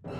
What's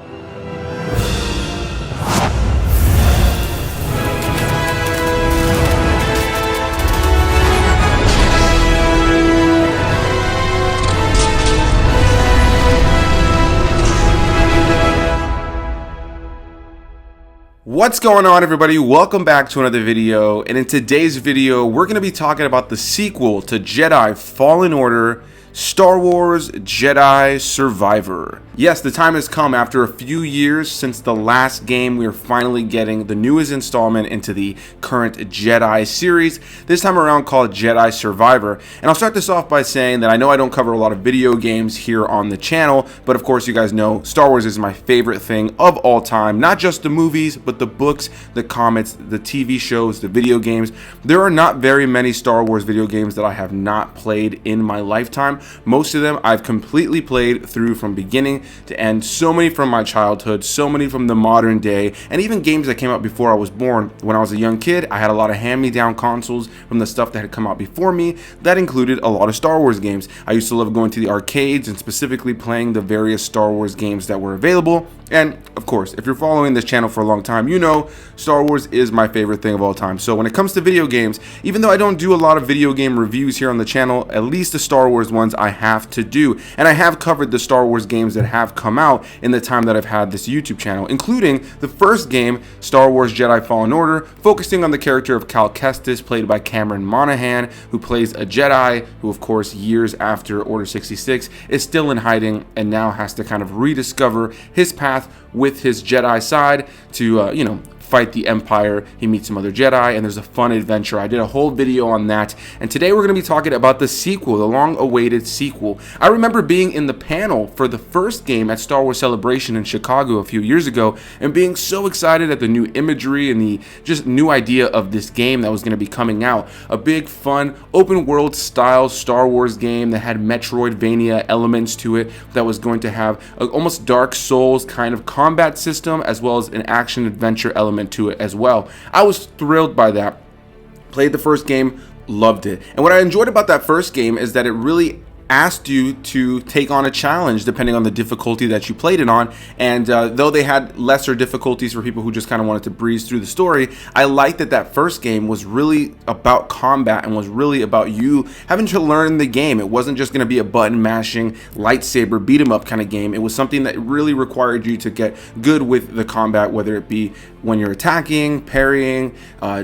going on, everybody? Welcome back to another video, and in today's video we're going to be talking about the sequel to Jedi Fallen Order, Star Wars Jedi Survivor. Yes, the time has come. After a few years since the last game, we are finally getting the newest installment into the current Jedi series, this time around called Jedi Survivor. And I'll start this off by saying that I know I don't cover a lot of video games here on the channel, but of course you guys know Star Wars is my favorite thing of all time. Not just the movies, but the books, the comics, the TV shows, the video games. There are not very many Star Wars video games that I have not played in my lifetime. Most of them I've completely played through from beginning to end. So many from my childhood, so many from the modern day, and even games that came out before I was born. When I was a young kid, I had a lot of hand-me-down consoles from the stuff that had come out before me that included a lot of Star Wars games. I used to love going to the arcades and specifically playing the various Star Wars games that were available. And of course, if you're following this channel for a long time, you know Star Wars is my favorite thing of all time. So when it comes to video games, even though I don't do a lot of video game reviews here on the channel, at least the Star Wars ones I have to do. And I have covered the Star Wars games that have come out in the time that I've had this YouTube channel, including the first game, Star Wars Jedi Fallen Order, focusing on the character of Cal Kestis, played by Cameron Monaghan, who plays a Jedi who, of course, years after Order 66 is still in hiding and now has to kind of rediscover his path with his Jedi side to, fight the Empire. He meets some other Jedi, and there's a fun adventure. I did a whole video on that, and today we're going to be talking about the sequel, the long-awaited sequel. I remember being in the panel for the first game at Star Wars Celebration in Chicago a few years ago, and being so excited at the new imagery and the just new idea of this game that was going to be coming out. A big, fun, open-world style Star Wars game that had Metroidvania elements to it, that was going to have an almost Dark Souls kind of combat system, as well as an action-adventure element to it as well. I was thrilled by that. Played the first game, loved it. And what I enjoyed about that first game is that it really asked you to take on a challenge depending on the difficulty that you played it on. And though they had lesser difficulties for people who just kind of wanted to breeze through the story, I liked that that first game was really about combat and was really about you having to learn the game. It wasn't just going to be a button mashing lightsaber beat 'em up kind of game. It was something that really required you to get good with the combat, whether it be when you're attacking, parrying,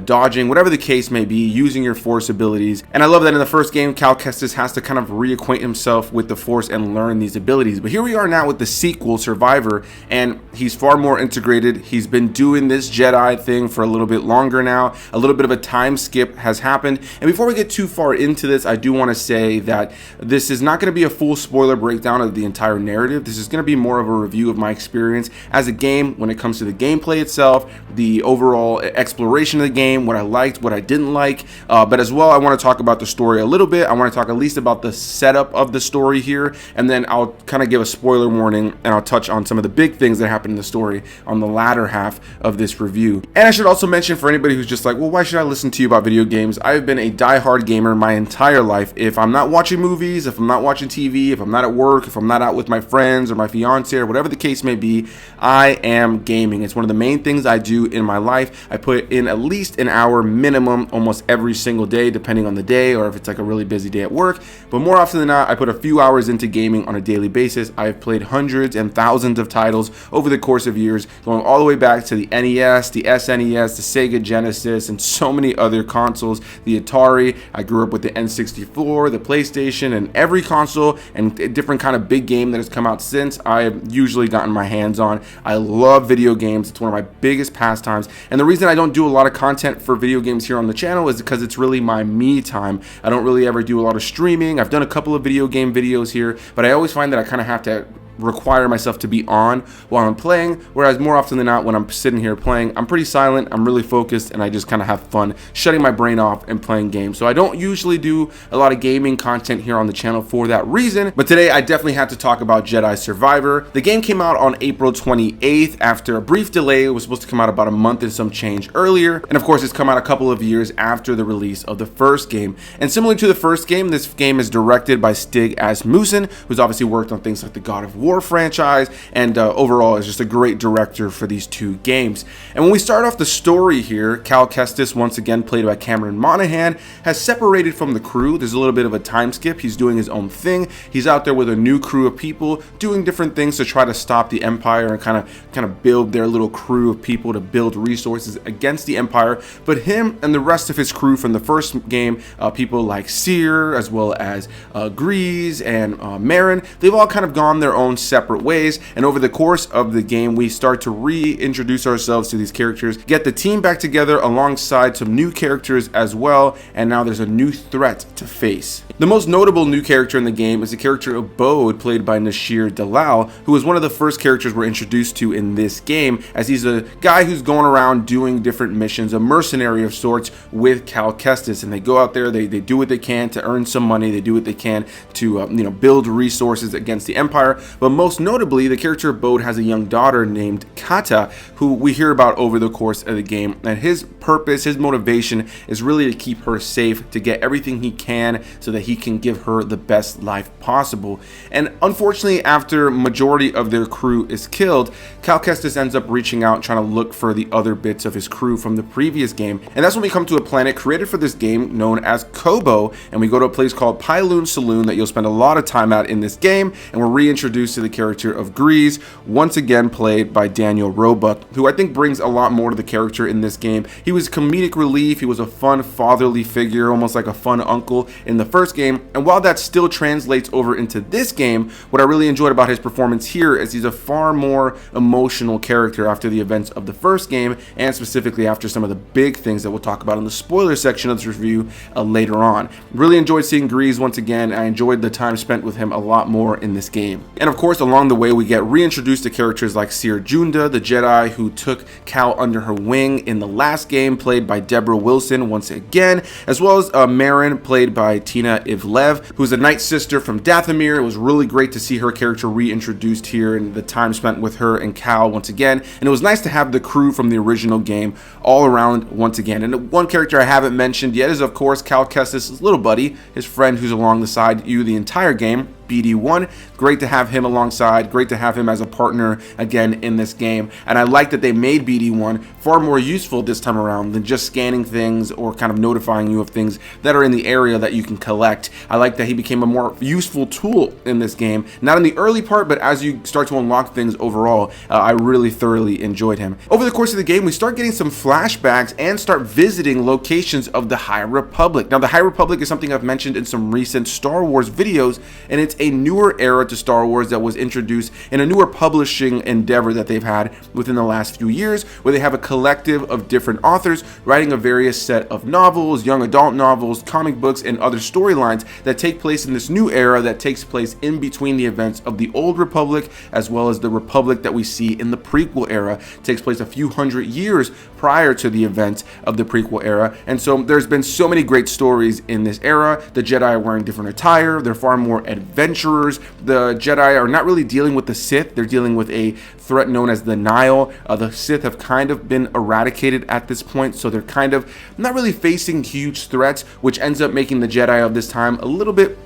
dodging, whatever the case may be, using your Force abilities. And I love that in the first game, Cal Kestis has to kind of reacquaint himself with the Force and learn these abilities. But here we are now with the sequel, Survivor, and he's far more integrated. He's been doing this Jedi thing for a little bit longer now. A little bit of a time skip has happened. And before we get too far into this, I do want to say that this is not going to be a full spoiler breakdown of the entire narrative. This is going to be more of a review of my experience as a game when it comes to the gameplay itself, the overall exploration of the game, what I liked, what I didn't like, but as well I want to talk about the story a little bit. I want to talk at least about the setup of the story here, and then I'll kind of give a spoiler warning, and I'll touch on some of the big things that happen in the story on the latter half of this review. And I should also mention, for anybody who's just like, well, why should I listen to you about video games? I've been a die-hard gamer my entire life. If I'm not watching movies, if I'm not watching TV, if I'm not at work, if I'm not out with my friends or my fiance or whatever the case may be, I am gaming. It's one of the main things I do in my life. I put in at least an hour minimum almost every single day, depending on the day or if it's like a really busy day at work. But more often than not, I put a few hours into gaming on a daily basis. I've played hundreds and thousands of titles over the course of years, going all the way back to the NES, the SNES, the Sega Genesis, and so many other consoles. The Atari, I grew up with the N64, the PlayStation, and every console and a different kind of big game that has come out since, I have usually gotten my hands on. I love video games. It's one of my biggest pastimes. And the reason I don't do a lot of content for video games here on the channel is because it's really my me time. I don't really ever do a lot of streaming. I've done a couple of video game videos here, but I always find that I kind of have to require myself to be on while I'm playing, whereas more often than not when I'm sitting here playing, I'm pretty silent, I'm really focused, and I just kind of have fun shutting my brain off and playing games. So I don't usually do a lot of gaming content here on the channel for that reason, but today I definitely had to talk about Jedi Survivor. The game came out on April 28th after a brief delay. It was supposed to come out about a month and some change earlier, and of course it's come out a couple of years after the release of the first game. And similar to the first game, this game is directed by Stig Asmussen, who's obviously worked on things like the God of War War franchise, and overall is just a great director for these two games. And when we start off the story here, Cal Kestis, once again played by Cameron Monaghan, has separated from the crew. There's a little bit of a time skip. He's doing his own thing. He's out there with a new crew of people doing different things to try to stop the Empire and kind of build their little crew of people to build resources against the Empire. But him and the rest of his crew from the first game, people like Seer, as well as Grease and Marin, they've all kind of gone their own separate ways. And over the course of the game, we start to reintroduce ourselves to these characters, get the team back together alongside some new characters as well, and now there's a new threat to face. The most notable new character in the game is the character of Bode, played by Noshir Dalal, who is one of the first characters we're introduced to in this game, as he's a guy who's going around doing different missions, a mercenary of sorts with Cal Kestis, and they go out there, they do what they can to earn some money, they do what they can to build resources against the Empire. But most notably, the character of Bode has a young daughter named Kata, who we hear about over the course of the game, and his purpose, his motivation is really to keep her safe, to get everything he can so that he can give her the best life possible. And unfortunately, after majority of their crew is killed, Cal Kestis ends up reaching out trying to look for the other bits of his crew from the previous game, and that's when we come to a planet created for this game known as Kobo, and we go to a place called Pyloon Saloon that you'll spend a lot of time at in this game, and we're reintroduced to the character of Grease, once again played by Daniel Roebuck, who I think brings a lot more to the character in this game. He was comedic relief, he was a fun fatherly figure, almost like a fun uncle in the first game, and while that still translates over into this game, what I really enjoyed about his performance here is he's a far more emotional character after the events of the first game, and specifically after some of the big things that we'll talk about in the spoiler section of this review later on. Really enjoyed seeing Grease once again. I enjoyed the time spent with him a lot more in this game. And of course, along the way, we get reintroduced to characters like Seer Junda, the Jedi who took Cal under her wing in the last game, played by Debra Wilson once again, as well as Marin, played by Tina Ivlev, who's a Night Sister from Dathomir. It was really great to see her character reintroduced here and the time spent with her and Cal once again. And it was nice to have the crew from the original game all around once again. And one character I haven't mentioned yet is, of course, Cal Kestis' little buddy, his friend who's along the side you the entire game, BD1. Great to have him alongside, great to have him as a partner again in this game, and I like that they made BD1 far more useful this time around than just scanning things or kind of notifying you of things that are in the area that you can collect. I like that he became a more useful tool in this game, not in the early part, but as you start to unlock things overall. I really thoroughly enjoyed him. Over the course of the game, we start getting some flashbacks and start visiting locations of the High Republic. Now, the High Republic is something I've mentioned in some recent Star Wars videos, and it's a newer era to Star Wars that was introduced in a newer publishing endeavor that they've had within the last few years, where they have a collective of different authors writing a various set of novels, young adult novels, comic books, and other storylines that take place in this new era that takes place in between the events of the Old Republic as well as the Republic that we see in the prequel era. It takes place a few hundred years prior to the events of the prequel era, and so there's been so many great stories in this era. The Jedi are wearing different attire, they're far more adventurers. The Jedi are not really dealing with the Sith, they're dealing with a threat known as the Nile. The Sith have kind of been eradicated at this point, so they're kind of not really facing huge threats, which ends up making the Jedi of this time a little bit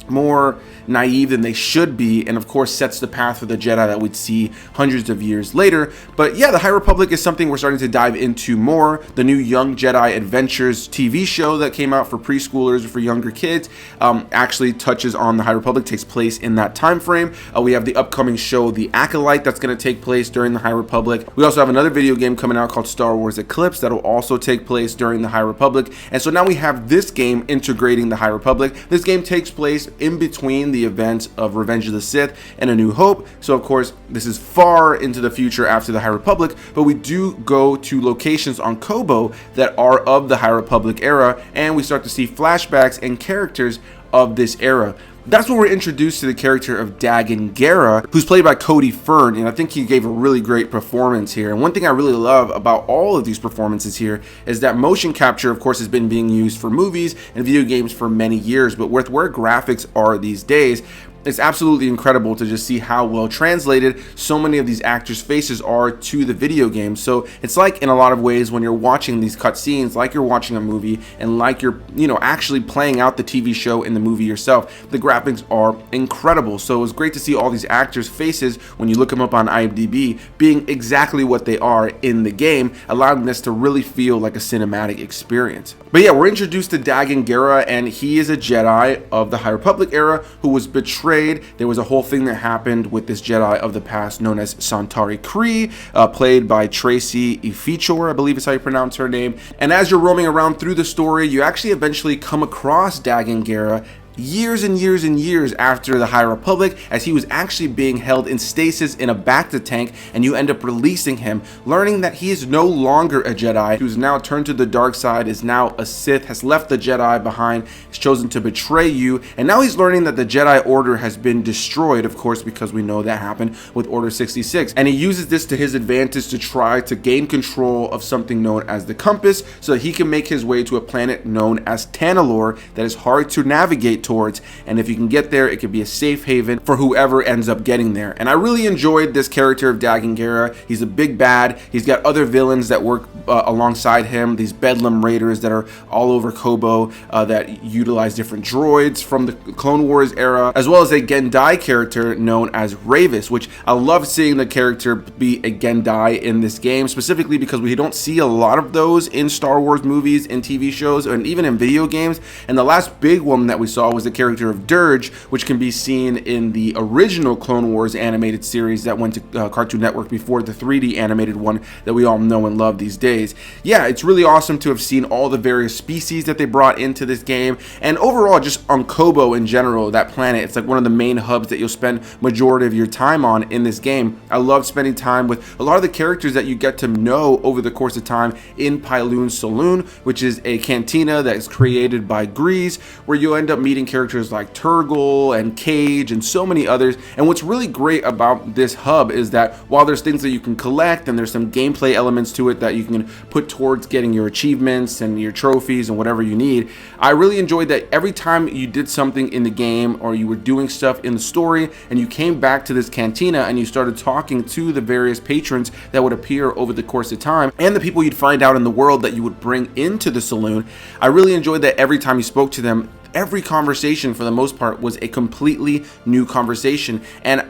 more naive than they should be, and of course sets the path for the Jedi that we'd see hundreds of years later. But yeah, the High Republic is something we're starting to dive into more. The new Young Jedi Adventures TV show that came out for preschoolers or for younger kids actually touches on the High Republic, takes place in that time frame. We have the upcoming show The Acolyte that's going to take place during the High Republic. We also have another video game coming out called Star Wars Eclipse that will also take place during the High Republic, and so now we have this game integrating the High Republic. This game takes place in between the events of Revenge of the Sith and A New Hope, so of course this is far into the future after the High Republic, but we do go to locations on Kobo that are of the High Republic era, and we start to see flashbacks and characters of this era. That's when we're introduced to the character of Dagan Gera, who's played by Cody Fern, and I think he gave a really great performance here. And one thing I really love about all of these performances here is that motion capture, of course, has been being used for movies and video games for many years, but with where graphics are these days, it's absolutely incredible to just see how well translated so many of these actors' faces are to the video game. So it's like, in a lot of ways, when you're watching these cutscenes, like you're watching a movie, and like you're, actually playing out the TV show in the movie yourself. The graphics are incredible. So it was great to see all these actors' faces, when you look them up on IMDb, being exactly what they are in the game, allowing this to really feel like a cinematic experience. But yeah, we're introduced to Dagan Gera, and he is a Jedi of the High Republic era who was betrayed. There was a whole thing that happened with this Jedi of the past known as Santari Kree, played by Tracy Ifichor, I believe is how you pronounce her name. And as you're roaming around through the story, you actually eventually come across Dagan Gera years and years and years after the High Republic, as he was actually being held in stasis in a Bacta tank, and you end up releasing him, learning that he is no longer a Jedi, who's now turned to the dark side, is now a Sith, has left the Jedi behind, has chosen to betray you, and now he's learning that the Jedi Order has been destroyed, of course, because we know that happened with Order 66, and he uses this to his advantage to try to gain control of something known as the Compass, so that he can make his way to a planet known as Tanalorr that is hard to navigate towards, and if you can get there, it could be a safe haven for whoever ends up getting there. And I really enjoyed this character of Dagan Gera. He's a big bad. He's got other villains that work alongside him, these Bedlam Raiders that are all over Kobo, that utilize different droids from the Clone Wars era, as well as a Gendai character known as Ravis, which I love seeing the character be a Gendai in this game, specifically because we don't see a lot of those in Star Wars movies, in TV shows, and even in video games. And the last big one that we saw was the character of Dirge, which can be seen in the original Clone Wars animated series that went to Cartoon Network before the 3D animated one that we all know and love these days. Yeah, it's really awesome to have seen all the various species that they brought into this game, and overall just on Kobo in general, that planet, it's like one of the main hubs that you'll spend majority of your time on in this game. I love spending time with a lot of the characters that you get to know over the course of time in Pyloon Saloon, which is a cantina that is created by Grease, where you'll end up meeting characters like Turgle and Cage and so many others. And what's really great about this hub is that while there's things that you can collect and there's some gameplay elements to it that you can put towards getting your achievements and your trophies and whatever you need, I really enjoyed that every time you did something in the game or you were doing stuff in the story and you came back to this cantina and you started talking to the various patrons that would appear over the course of time and the people you'd find out in the world that you would bring into the saloon, I really enjoyed that every time you spoke to them, every conversation for the most part was a completely new conversation. And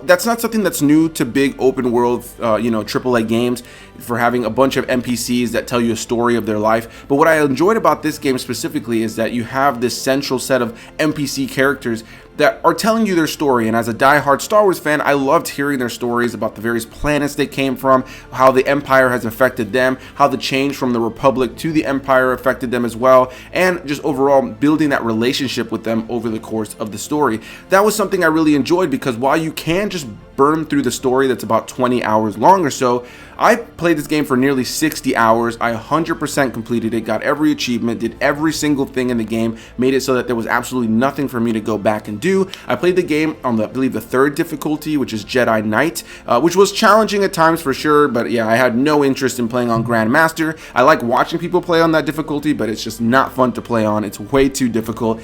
that's not something that's new to big open world AAA games, for having a bunch of NPCs that tell you a story of their life. But what I enjoyed about this game specifically is that you have this central set of NPC characters that are telling you their story. And as a diehard Star Wars fan, I loved hearing their stories about the various planets they came from, how the Empire has affected them, how the change from the Republic to the Empire affected them as well, and just overall building that relationship with them over the course of the story. That was something I really enjoyed, because while you can just burn through the story that's about 20 hours long or so, I played this game for nearly 60 hours. I 100% completed it, got every achievement, did every single thing in the game, made it so that there was absolutely nothing for me to go back and do. I played the game on I believe the third difficulty, which is Jedi Knight, which was challenging at times for sure, but yeah, I had no interest in playing on Grandmaster. I like watching people play on that difficulty, but it's just not fun to play on. It's way too difficult.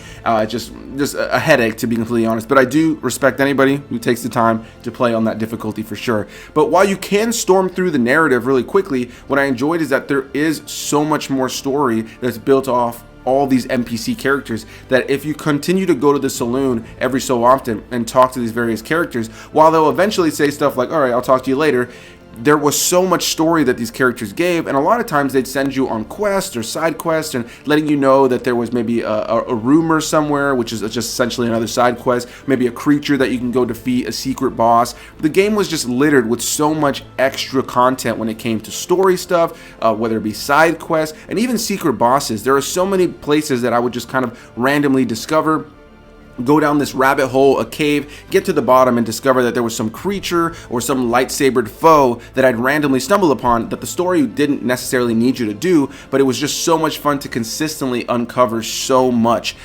Just a headache, to be completely honest, but I do respect anybody who takes the time to play on that difficulty for sure. But while you can storm through the narrative really quickly, what I enjoyed is that there is so much more story that's built off all these NPC characters, that if you continue to go to the saloon every so often and talk to these various characters, while they'll eventually say stuff like, all right, I'll talk to you later, there was so much story that these characters gave, and a lot of times they'd send you on quests or side quests and letting you know that there was maybe a rumor somewhere, which is just essentially another side quest, maybe a creature that you can go defeat, a secret boss. The game was just littered with so much extra content when it came to story stuff, whether it be side quests and even secret bosses. There are so many places that I would just kind of randomly discover, go down this rabbit hole, a cave, get to the bottom and discover that there was some creature or some lightsabered foe that I'd randomly stumbled upon that the story didn't necessarily need you to do, but it was just so much fun to consistently uncover so much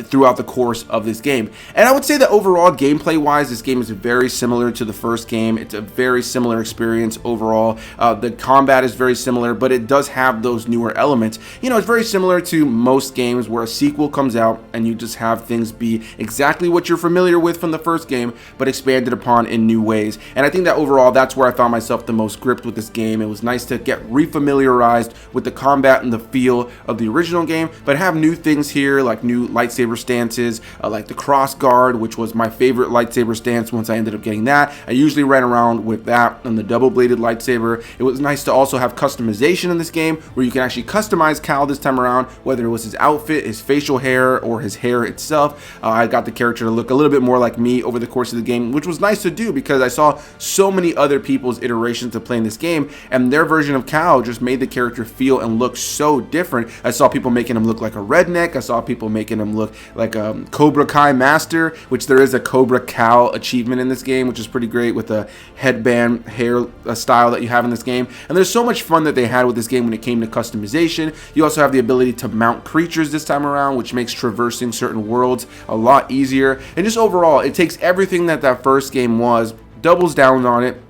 throughout the course of this game. And I would say that overall, gameplay wise, this game is very similar to the first game. It's a very similar experience overall. The combat is very similar, but it does have those newer elements. You know, it's very similar to most games where a sequel comes out and you just have things be exactly what you're familiar with from the first game, but expanded upon in new ways. And I think that overall, that's where I found myself the most gripped with this game. It was nice to get refamiliarized with the combat and the feel of the original game, but have new things here, like new lightsaber stances, like the cross guard, which was my favorite lightsaber stance once I ended up getting that. I usually ran around with that and the double bladed lightsaber. It was nice to also have customization in this game where you can actually customize Cal this time around, whether it was his outfit, his facial hair, or his hair itself. I got the character to look a little bit more like me over the course of the game, which was nice to do because I saw so many other people's iterations of playing this game, and their version of Cal just made the character feel and look so different. I saw people making him look like a redneck. I saw people making him look like a Cobra Kai master, which there is a Cobra Cal achievement in this game, which is pretty great with the headband hair style that you have in this game. And there's so much fun that they had with this game when it came to customization. You also have the ability to mount creatures this time around, which makes traversing certain worlds a lot easier. And just overall, it takes everything that first game was, doubles down on it.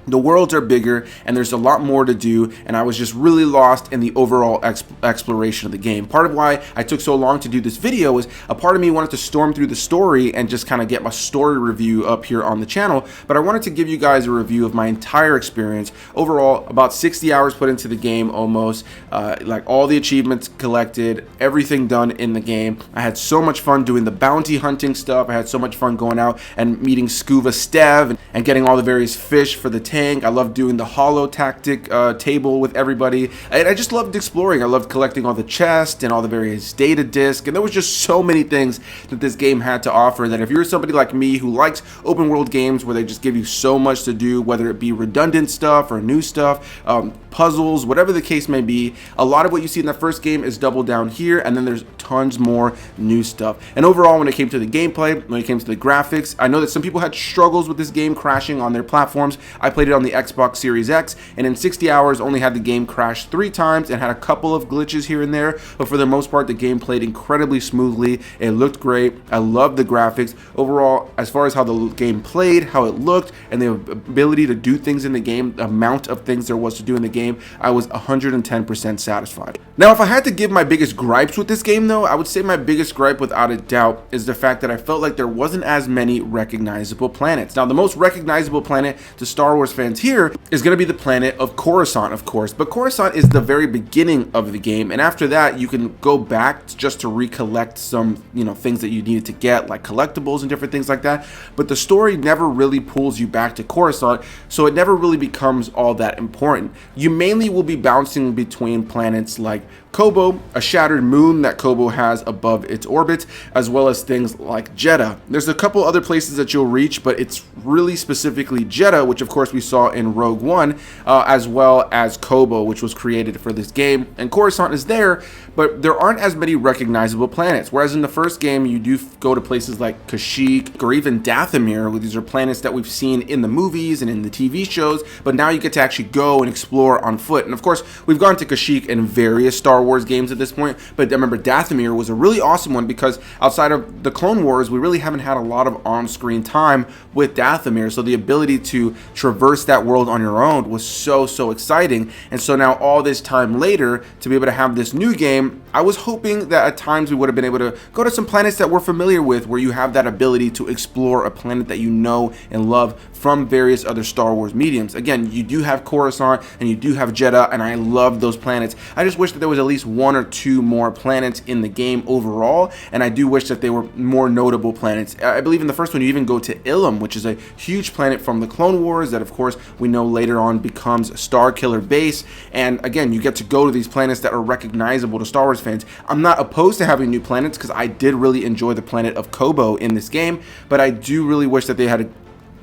The worlds are bigger and there's a lot more to do, and I was just really lost in the overall exploration of the game. Part of why I took so long to do this video was a part of me wanted to storm through the story and just kind of get my story review up here on the channel, but I wanted to give you guys a review of my entire experience. Overall, about 60 hours put into the game almost, like all the achievements collected, everything done in the game. I had so much fun doing the bounty hunting stuff. I had so much fun going out and meeting Scuba Stev and getting all the various fish for the tank. I loved doing the holo tactic table with everybody. I just loved exploring. I loved collecting all the chests and all the various data discs, and there was just so many things that this game had to offer that if you're somebody like me who likes open world games where they just give you so much to do, whether it be redundant stuff or new stuff, puzzles, whatever the case may be, a lot of what you see in the first game is doubled down here, and then there's tons more new stuff. And overall, when it came to the gameplay, when it came to the graphics, I know that some people had struggles with this game crashing on their platforms. I played it on the Xbox Series X, and in 60 hours only had the game crash 3 times and had a couple of glitches here and there, but for the most part the game played incredibly smoothly. It looked great. I loved the graphics. Overall, as far as how the game played, how it looked, and the ability to do things in the game, the amount of things there was to do in the game, I was 110% satisfied. Now, if I had to give my biggest gripes with this game though, I would say my biggest gripe without a doubt is the fact that I felt like there wasn't as many recognizable planets. Now, the most recognizable planet to Star Wars fans here is going to be the planet of Coruscant, of course, but Coruscant is the very beginning of the game, and after that you can go back just to recollect some, you know, things that you needed to get, like collectibles and different things like that, but the story never really pulls you back to Coruscant, so it never really becomes all that important. You mainly will be bouncing between planets like Kobo, a shattered moon that Kobo has above its orbit, as well as things like Jeddah. There's a couple other places that you'll reach, but it's really specifically Jeddah, which of course we saw in Rogue One, as well as Kobo, which was created for this game. And Coruscant is there, but there aren't as many recognizable planets. Whereas in the first game, you do go to places like Kashyyyk or even Dathomir, where these are planets that we've seen in the movies and in the TV shows, but now you get to actually go and explore on foot. And of course, we've gone to Kashyyyk in various Star Wars games at this point, but I remember Dathomir was a really awesome one because outside of the Clone Wars, we really haven't had a lot of on-screen time with Dathomir, so the ability to traverse that world on your own was so exciting. And so now all this time later, to be able to have this new game, I was hoping that at times we would have been able to go to some planets that we're familiar with, where you have that ability to explore a planet that you know and love from various other Star Wars mediums. Again, you do have Coruscant and you do have Jeddah, and I love those planets. I just wish that there was at least 1 or 2 more planets in the game overall, and I do wish that they were more notable planets. I believe in the first one you even go to Ilum, which is a huge planet from the Clone Wars that of course we know later on becomes Starkiller Base, and again, you get to go to these planets that are recognizable to Star Wars fans. I'm not opposed to having new planets because I did really enjoy the planet of Kobo in this game, but I do really wish that they had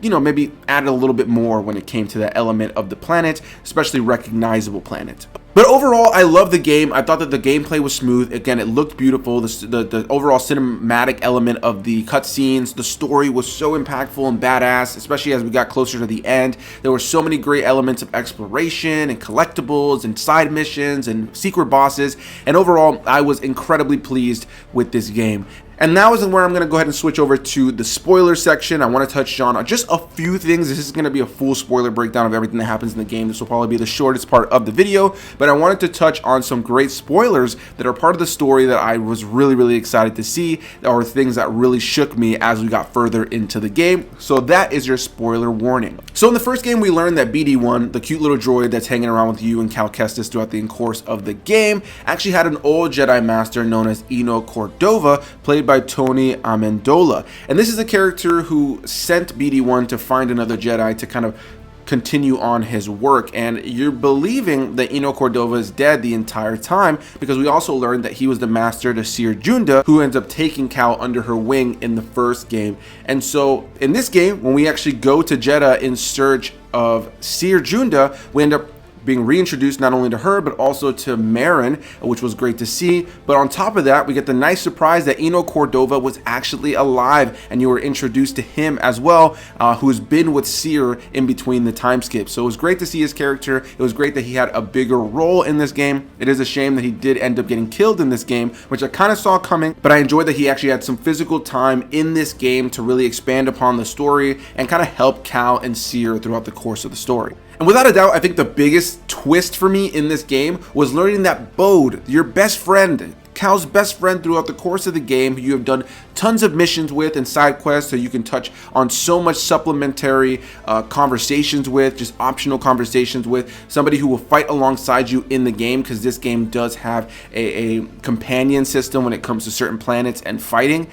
maybe added a little bit more when it came to that element of the planet, especially recognizable planet. But overall, I love the game. I thought that the gameplay was smooth. Again, it looked beautiful. The overall cinematic element of the cutscenes, the story was so impactful and badass, especially as we got closer to the end. There were so many great elements of exploration and collectibles and side missions and secret bosses. And overall, I was incredibly pleased with this game. And now is where I'm going to go ahead and switch over to the spoiler section. I want to touch on just a few things. This is going to be a full spoiler breakdown of everything that happens in the game. This will probably be the shortest part of the video, but I wanted to touch on some great spoilers that are part of the story that I was really excited to see, or things that really shook me as we got further into the game. So that is your spoiler warning. So in the first game, we learned that BD1, the cute little droid that's hanging around with you and Cal Kestis throughout the course of the game, actually had an old Jedi Master known as Eno Cordova, played by Tony Amendola. And this is a character who sent BD1 to find another Jedi to kind of continue on his work, and you're believing that Eno Cordova is dead the entire time, because we also learned that he was the master to Cere Junda, who ends up taking Cal under her wing in the first game. And so in this game, when we actually go to Jeddah in search of Cere Junda, we end up being reintroduced not only to her but also to Marin, which was great to see. But on top of that, we get the nice surprise that Eno Cordova was actually alive, and you were introduced to him as well, who's been with Cere in between the time skips. So it was great to see his character. It was great that he had a bigger role in this game. It is a shame that he did end up getting killed in this game, which I kind of saw coming, but I enjoyed that he actually had some physical time in this game to really expand upon the story and kind of help Cal and Cere throughout the course of the story. And without a doubt, I think the biggest twist for me in this game was learning that Bode, your best friend, Cal's best friend throughout the course of the game, who you have done tons of missions with and side quests, so you can touch on so much supplementary conversations with, just optional conversations with, somebody who will fight alongside you in the game, because this game does have a companion system when it comes to certain planets and fighting.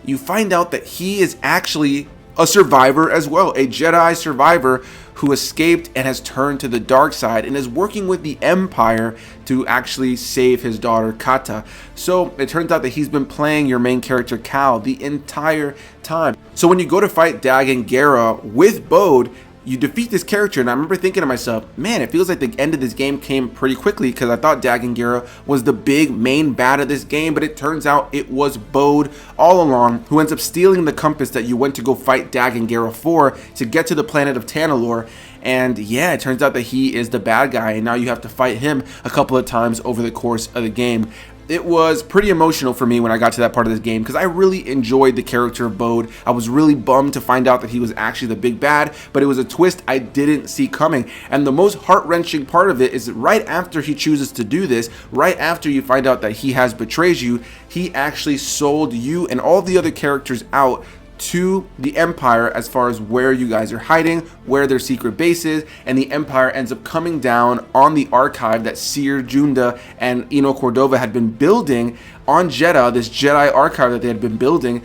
You find out that he is actually a survivor as well, a Jedi survivor who escaped and has turned to the dark side and is working with the Empire to actually save his daughter Kata. So it turns out that he's been playing your main character Cal the entire time. So when you go to fight Dagan Gera with Bode, you defeat this character, and I remember thinking to myself, man, it feels like the end of this game came pretty quickly, because I thought Dagan Gera was the big main bad of this game, but it turns out it was Bode all along, who ends up stealing the compass that you went to go fight Dagan Gera for to get to the planet of Tanalorr. And yeah, it turns out that he is the bad guy, and now you have to fight him a couple of times over the course of the game. It was pretty emotional for me when I got to that part of this game, because I really enjoyed the character of Bode. I was really bummed to find out that he was actually the big bad, but it was a twist I didn't see coming. And the most heart-wrenching part of it is that right after he chooses to do this, right after you find out that he has betrayed you, he actually sold you and all the other characters out to the Empire as far as where you guys are hiding, where their secret base is, and the Empire ends up coming down on the archive that Cere Junda and Eno Cordova had been building on Jeddah, this Jedi archive that they had been building.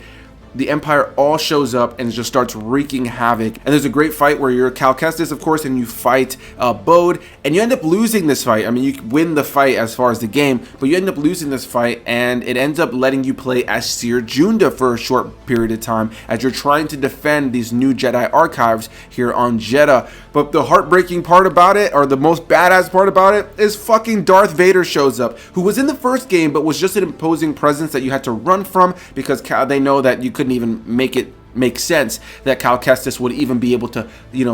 The Empire all shows up and just starts wreaking havoc. And there's a great fight where you're Cal Kestis, of course, and you fight Bode, and you end up losing this fight. I mean, you win the fight as far as the game, but you end up losing this fight, and it ends up letting you play as Cere Junda for a short period of time as you're trying to defend these new Jedi archives here on Jeddah. But the heartbreaking part about it, or the most badass part about it, is fucking Darth Vader shows up, who was in the first game, but was just an imposing presence that you had to run from, because they know that you couldn't even make sense that Cal Kestis would even be able to,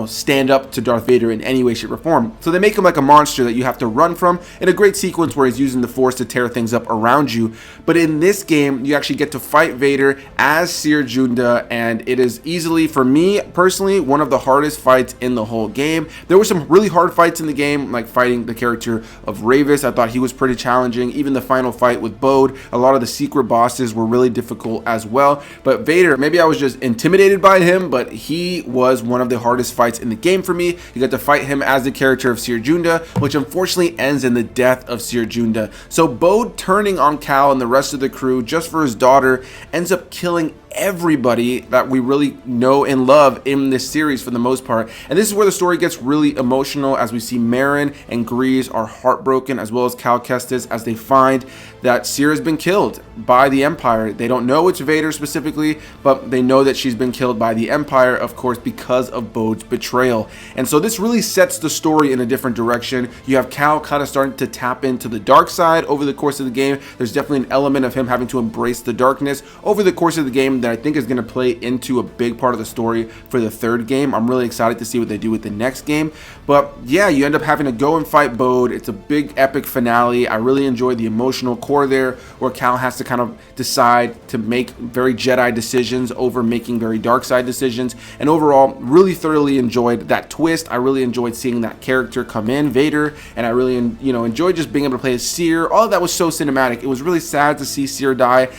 stand up to Darth Vader in any way, shape, or form. So they make him like a monster that you have to run from, in a great sequence where he's using the Force to tear things up around you. But in this game, you actually get to fight Vader as Cere Junda, and it is easily, for me personally, one of the hardest fights in the whole game. There were some really hard fights in the game, like fighting the character of Ravis. I thought he was pretty challenging. Even the final fight with Bode, a lot of the secret bosses were really difficult as well. But Vader, maybe I was just intimidated by him, but he was one of the hardest fights in the game for me. You got to fight him as the character of Cere Junda, which unfortunately ends in the death of Cere Junda. So Bode turning on Cal and the rest of the crew just for his daughter ends up killing everybody that we really know and love in this series for the most part. And this is where the story gets really emotional, as we see Marin and Grease are heartbroken, as well as Cal Kestis, as they find that Cere has been killed by the Empire. They don't know it's Vader specifically, but they know that she's been killed by the Empire, of course, because of Bode's betrayal. And so this really sets the story in a different direction. You have Cal kind of starting to tap into the dark side over the course of the game. There's definitely an element of him having to embrace the darkness over the course of the game that I think is going to play into a big part of the story for the third game. I'm really excited to see what they do with the next game. But yeah, you end up having to go and fight Bode. It's a big epic finale. I really enjoyed the emotional core there, where Cal has to kind of decide to make very Jedi decisions over making very dark side decisions. And overall, really thoroughly enjoyed that twist. I really enjoyed seeing that character come in, Vader, and I really enjoyed just being able to play as Seer. All of that was so cinematic. It was really sad to see Seer die.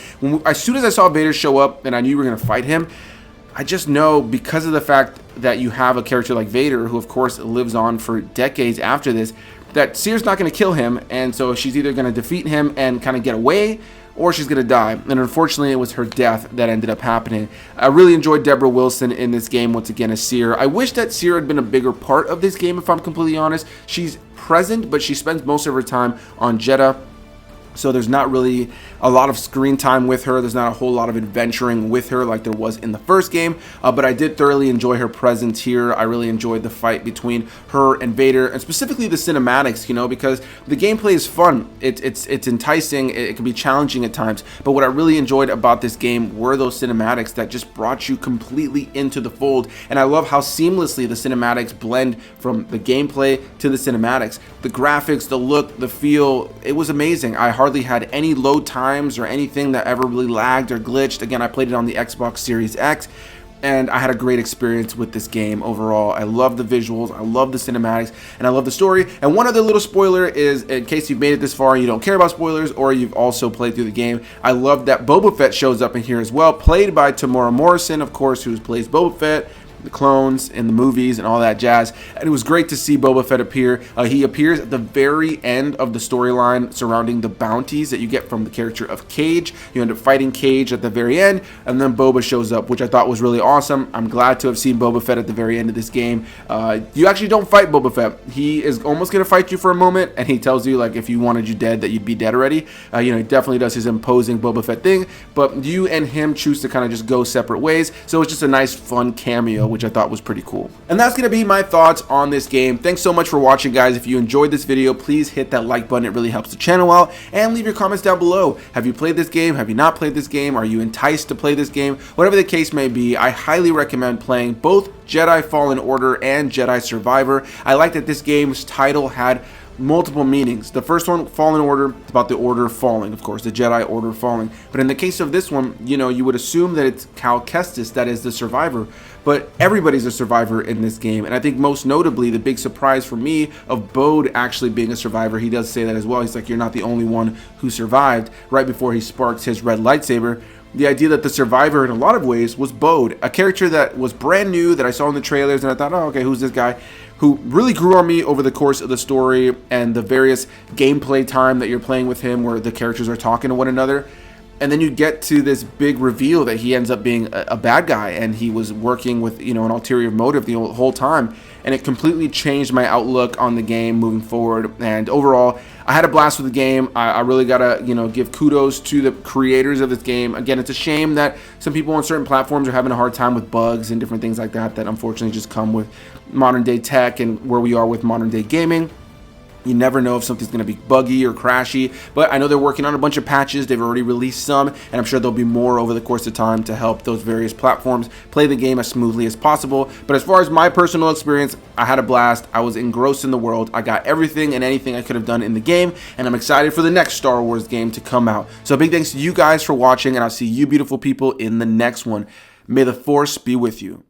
As soon as I saw Vader show up and I knew we were going to fight him, I just know, because of the fact that you have a character like Vader, who of course lives on for decades after this, that Seer's not going to kill him, and so she's either going to defeat him and kind of get away, or she's going to die. And unfortunately, it was her death that ended up happening. I really enjoyed Debra Wilson in this game once again as Seer. I wish that Seer had been a bigger part of this game, if I'm completely honest. She's present, but she spends most of her time on Jedha. So there's not really a lot of screen time with her. There's not a whole lot of adventuring with her like there was in the first game. But I did thoroughly enjoy her presence here. I really enjoyed the fight between her and Vader, and specifically the cinematics, because the gameplay is fun. It's enticing. It can be challenging at times. But what I really enjoyed about this game were those cinematics that just brought you completely into the fold. And I love how seamlessly the cinematics blend from the gameplay to the cinematics. The graphics, the look, the feel, it was amazing. I hardly had any load times or anything that ever really lagged or glitched. Again, I played it on the Xbox Series X, and I had a great experience with this game overall. I love the visuals, I love the cinematics, and I love the story. And one other little spoiler is, in case you've made it this far and you don't care about spoilers, or you've also played through the game, I love that Boba Fett shows up in here as well, played by Tamora Morrison, of course, who plays Boba Fett, the clones in the movies and all that jazz. And it was great to see Boba Fett appear. He appears at the very end of the storyline surrounding the bounties that you get from the character of Cage. You end up fighting Cage at the very end, and then Boba shows up, which I thought was really awesome. I'm glad to have seen Boba Fett at the very end of this game. You actually don't fight Boba Fett. He is almost going to fight you for a moment, and he tells you, like, if you wanted you dead, that you'd be dead already. He definitely does his imposing Boba Fett thing, but you and him choose to kind of just go separate ways. So it's just a nice, fun cameo, which I thought was pretty cool. And that's going to be my thoughts on this game. Thanks so much for watching, guys. If you enjoyed this video, please hit that like button. It really helps the channel out. And leave your comments down below. Have you played this game? Have you not played this game? Are you enticed to play this game? Whatever the case may be, I highly recommend playing both Jedi Fallen Order and Jedi Survivor. I like that this game's title had multiple meanings. The first one, Fallen Order, it's about the Order falling, of course, the Jedi Order falling. But in the case of this one, you would assume that it's Cal Kestis that is the survivor. But everybody's a survivor in this game. And I think most notably, the big surprise for me of Bode actually being a survivor, he does say that as well. He's like, you're not the only one who survived, right before he sparks his red lightsaber. The idea that the survivor in a lot of ways was Bode, a character that was brand new that I saw in the trailers, and I thought, oh, okay, who's this guy? Who really grew on me over the course of the story and the various gameplay time that you're playing with him, where the characters are talking to one another. And then you get to this big reveal that he ends up being a bad guy, and he was working with an ulterior motive the whole time. And it completely changed my outlook on the game moving forward. And overall, I had a blast with the game. I really gotta give kudos to the creators of this game. Again, it's a shame that some people on certain platforms are having a hard time with bugs and different things like that unfortunately just come with modern day tech and where we are with modern day gaming. You never know if something's going to be buggy or crashy, but I know they're working on a bunch of patches. They've already released some, and I'm sure there'll be more over the course of time to help those various platforms play the game as smoothly as possible. But as far as my personal experience, I had a blast. I was engrossed in the world. I got everything and anything I could have done in the game, and I'm excited for the next Star Wars game to come out. So big thanks to you guys for watching, and I'll see you beautiful people in the next one. May the Force be with you.